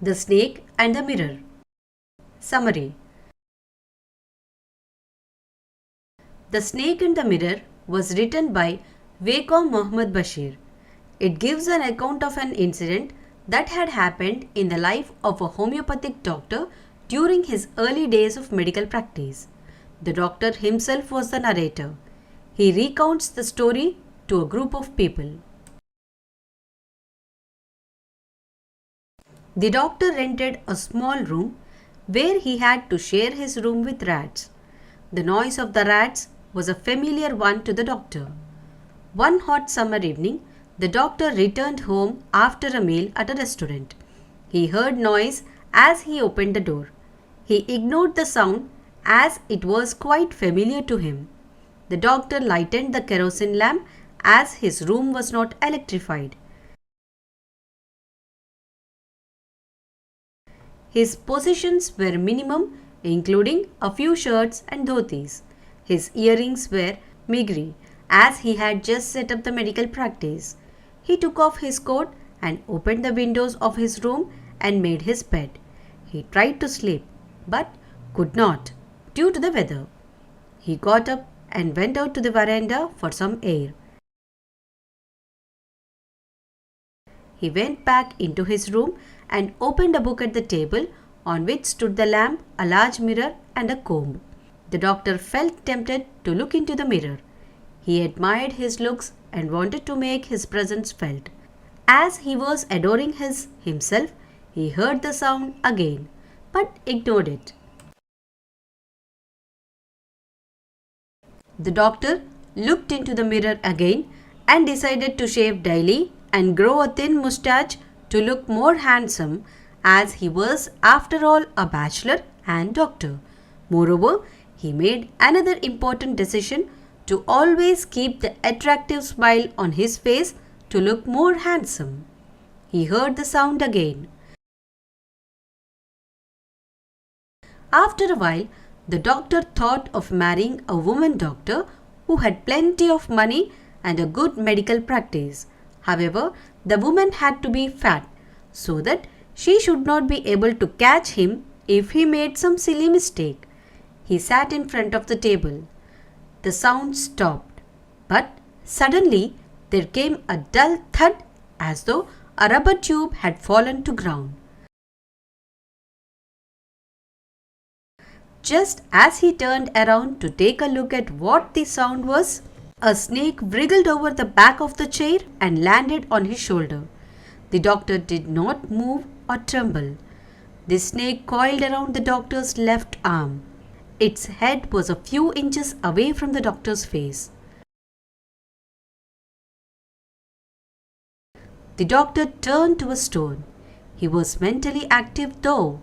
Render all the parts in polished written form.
The Snake and the Mirror. Summary. The Snake and the Mirror was written by Waqar Muhammad Bashir. It gives an account of an incident that had happened in the life of a homeopathic doctor during his early days of medical practice. The doctor himself was the narrator. He recounts the story to a group of people. The doctor rented a small room where he had to share his room with rats. The noise of the rats was a familiar one to the doctor. One hot summer evening, the doctor returned home after a meal at a restaurant. He heard noise as he opened the door. He ignored the sound as it was quite familiar to him. The doctor lighted the kerosene lamp as his room was not electrified. His possessions were minimum, including a few shirts and dhotis. His earrings were meagre, as he had just set up the medical practice. He took off his coat and opened the windows of his room and made his bed. He tried to sleep, but could not due to the weather. He got up and went out to the veranda for some air. He went back into his room and opened a book at the table on which stood the lamp, a large mirror, and a comb. The doctor felt tempted to look into the mirror. He admired his looks and wanted to make his presence felt. As he was adoring himself, he heard the sound again, but ignored it. The doctor looked into the mirror again and decided to shave daily and grow a thin moustache to look more handsome, as he was, after all, a bachelor and doctor. Moreover, he made another important decision to always keep the attractive smile on his face to look more handsome. He heard the sound again. After a while, the doctor thought of marrying a woman doctor who had plenty of money and a good medical practice. However, the woman had to be fat so that she should not be able to catch him if he made some silly mistake. He sat in front of the table. The sound stopped, but suddenly there came a dull thud as though a rubber tube had fallen to ground. Just as he turned around to take a look at what the sound was, a snake wriggled over the back of the chair and landed on his shoulder. The doctor did not move or tremble. The snake coiled around the doctor's left arm. Its head was a few inches away from the doctor's face. The doctor turned to a stone. He was mentally active though.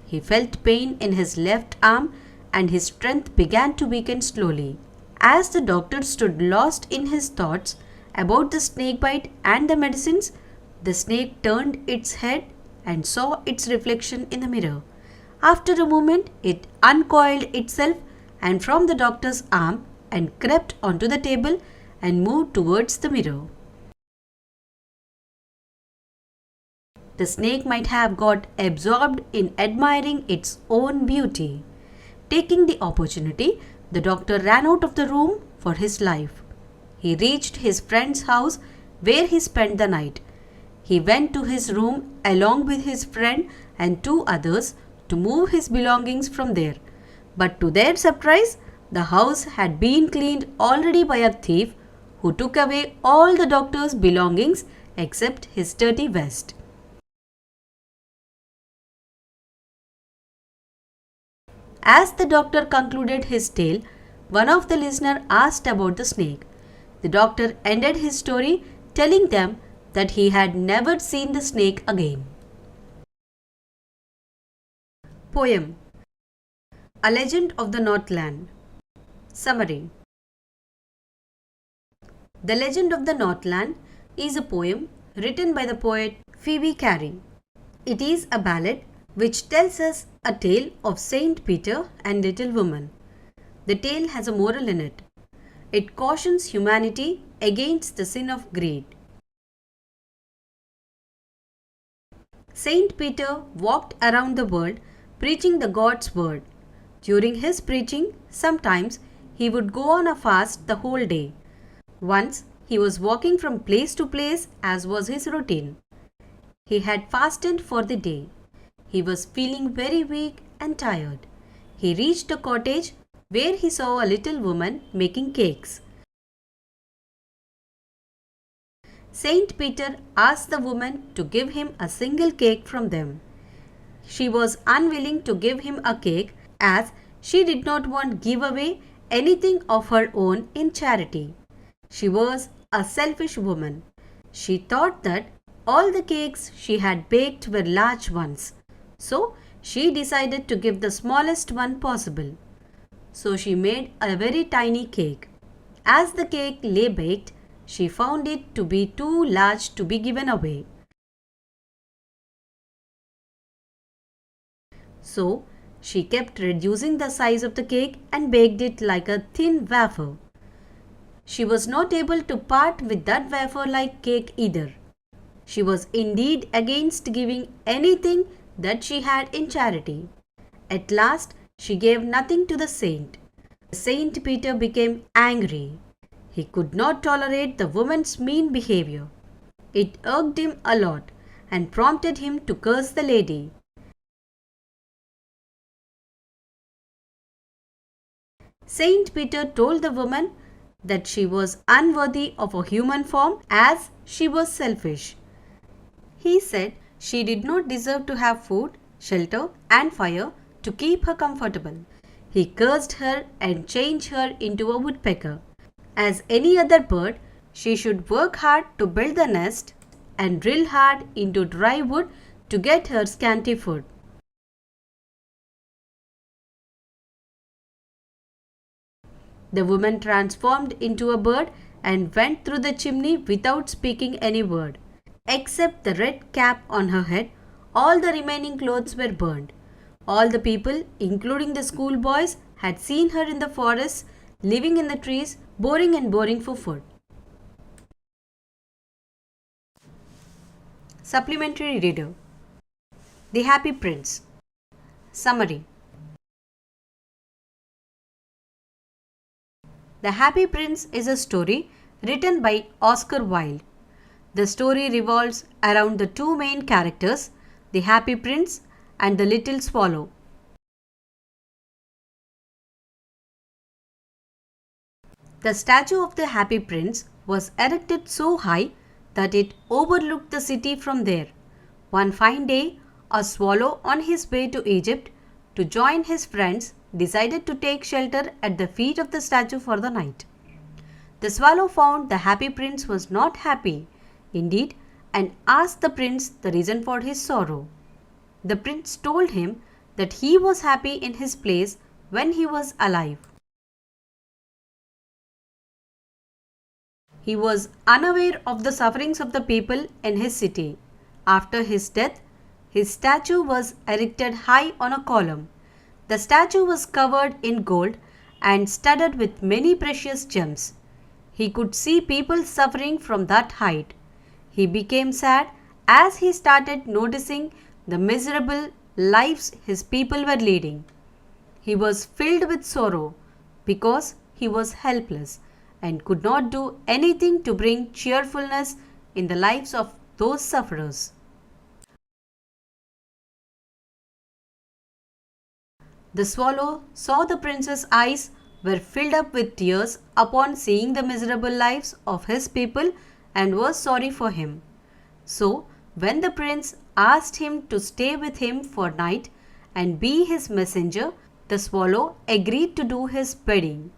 He felt pain in his left arm and his strength began to weaken slowly. As the doctor stood lost in his thoughts about the snake bite and the medicines, the snake turned its head and saw its reflection in the mirror. After a moment, it uncoiled itself and from the doctor's arm and crept onto the table and moved towards the mirror. The snake might have got absorbed in admiring its own beauty. Taking the opportunity, the doctor ran out of the room for his life. He reached his friend's house where he spent the night. He went to his room along with his friend and two others to move his belongings from there. But to their surprise, the house had been cleaned already by a thief who took away all the doctor's belongings except his dirty vest. As the doctor concluded his tale, one of the listeners asked about the snake. The doctor ended his story telling them that he had never seen the snake again. Poem: A Legend of the Northland. Summary. The Legend of the Northland is a poem written by the poet Phoebe Cary. It is a ballad which tells us a tale of Saint Peter and Little Woman. The tale has a moral in it. It cautions humanity against the sin of greed. Saint Peter walked around the world preaching the God's word. During his preaching, sometimes he would go on a fast the whole day. Once he was walking from place to place as was his routine. He had fasted for the day. He was feeling very weak and tired. He reached a cottage where he saw a little woman making cakes. Saint Peter asked the woman to give him a single cake from them. She was unwilling to give him a cake as she did not want to give away anything of her own in charity. She was a selfish woman. She thought that all the cakes she had baked were large ones. So she decided to give the smallest one possible. So she made a very tiny cake. As the cake lay baked, she found it to be too large to be given away. So she kept reducing the size of the cake and baked it like a thin wafer. She was not able to part with that wafer-like cake either. She was indeed against giving anything that she had in charity. At last, she gave nothing to the saint. Saint Peter became angry. He could not tolerate the woman's mean behavior. It irked him a lot and prompted him to curse the lady. Saint Peter told the woman that she was unworthy of a human form as she was selfish. He said she did not deserve to have food, shelter, and fire to keep her comfortable. He cursed her and changed her into a woodpecker. As any other bird, she should work hard to build the nest and drill hard into dry wood to get her scanty food. The woman transformed into a bird and went through the chimney without speaking any word. Except the red cap on her head, all the remaining clothes were burned. All the people, including the schoolboys, had seen her in the forest, living in the trees, boring and boring for food. Supplementary Reader. The Happy Prince. Summary. The Happy Prince is a story written by Oscar Wilde. The story revolves around the two main characters, the Happy Prince and the Little Swallow. The statue of the Happy Prince was erected so high that it overlooked the city from there. One fine day, a swallow on his way to Egypt to join his friends decided to take shelter at the feet of the statue for the night. The swallow found the Happy Prince was not happy, indeed, and asked the prince the reason for his sorrow. The prince told him that he was happy in his place when he was alive. He was unaware of the sufferings of the people in his city. After his death, his statue was erected high on a column. The statue was covered in gold and studded with many precious gems. He could see people suffering from that height. He became sad as he started noticing the miserable lives his people were leading. He was filled with sorrow because he was helpless and could not do anything to bring cheerfulness in the lives of those sufferers. The swallow saw the prince's eyes were filled up with tears upon seeing the miserable lives of his people and was sorry for him. So, when the prince asked him to stay with him for night and be his messenger, the swallow agreed to do his bidding.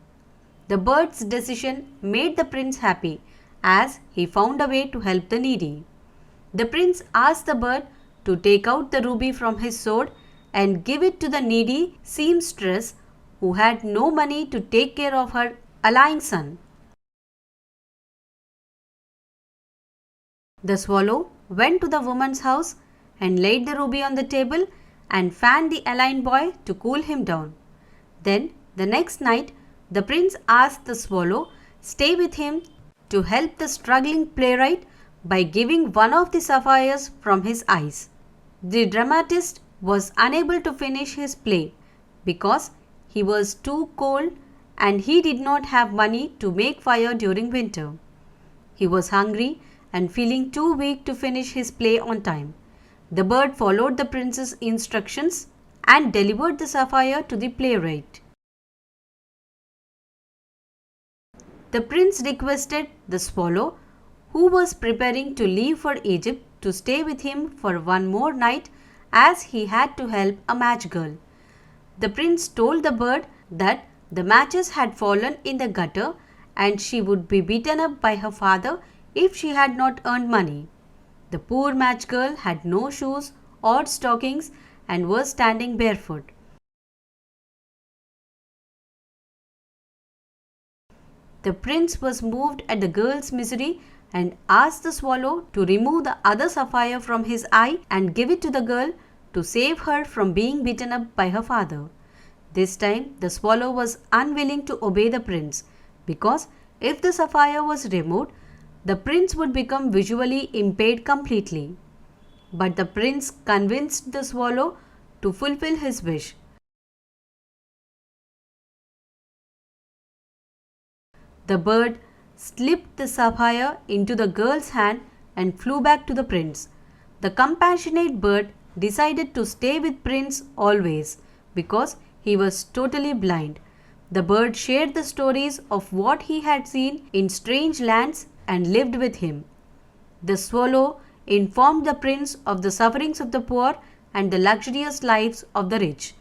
The bird's decision made the prince happy as he found a way to help the needy. The prince asked the bird to take out the ruby from his sword and give it to the needy seamstress who had no money to take care of her ailing son. The swallow went to the woman's house and laid the ruby on the table and fanned the ailing boy to cool him down. Then, the next night, the prince asked the swallow stay with him to help the struggling playwright by giving one of the sapphires from his eyes. The dramatist was unable to finish his play because he was too cold and he did not have money to make fire during winter. He was hungry and feeling too weak to finish his play on time. The bird followed the prince's instructions and delivered the sapphire to the playwright. The prince requested the swallow, who was preparing to leave for Egypt, to stay with him for one more night as he had to help a match girl. The prince told the bird that the matches had fallen in the gutter and she would be beaten up by her father if she had not earned money. The poor match girl had no shoes or stockings and was standing barefoot. The prince was moved at the girl's misery and asked the swallow to remove the other sapphire from his eye and give it to the girl to save her from being beaten up by her father. This time the swallow was unwilling to obey the prince because if the sapphire was removed, the prince would become visually impaired completely. But the prince convinced the swallow to fulfill his wish. The bird slipped the sapphire into the girl's hand and flew back to the prince. The compassionate bird decided to stay with Prince always because he was totally blind. The bird shared the stories of what he had seen in strange lands and lived with him. The swallow informed the prince of the sufferings of the poor and the luxurious lives of the rich.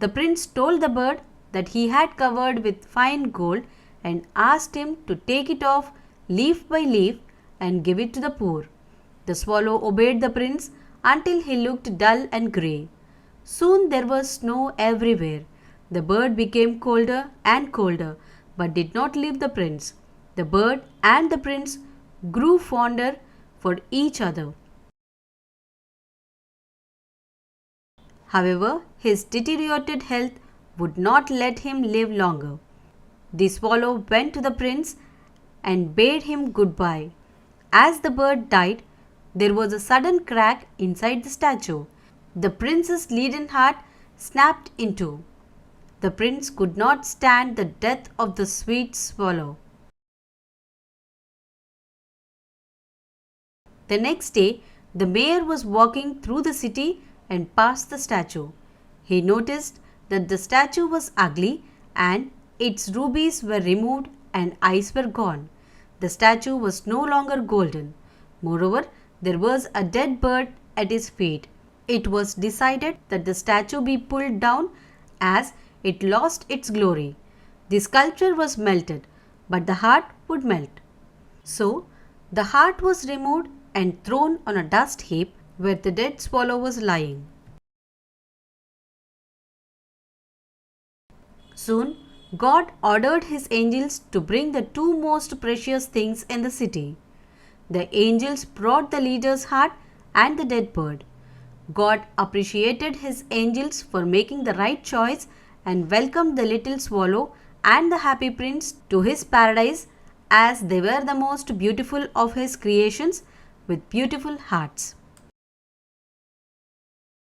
The prince told the bird that he had covered with fine gold and asked him to take it off leaf by leaf and give it to the poor. The swallow obeyed the prince until he looked dull and grey. Soon there was snow everywhere. The bird became colder and colder but did not leave the prince. The bird and the prince grew fonder for each other. However, his deteriorated health would not let him live longer. The swallow went to the prince and bade him goodbye. As the bird died, there was a sudden crack inside the statue. The prince's leaden heart snapped in two. The prince could not stand the death of the sweet swallow. The next day, the mayor was walking through the city and passed the statue. He noticed that the statue was ugly and its rubies were removed and eyes were gone. The statue was no longer golden. Moreover, there was a dead bird at his feet. It was decided that the statue be pulled down as it lost its glory. The sculpture was melted, but the heart would melt. So, the heart was removed and thrown on a dust heap where the dead swallow was lying. Soon, God ordered his angels to bring the two most precious things in the city. The angels brought the leader's heart and the dead bird. God appreciated his angels for making the right choice and welcomed the little swallow and the happy prince to his paradise as they were the most beautiful of his creations with beautiful hearts.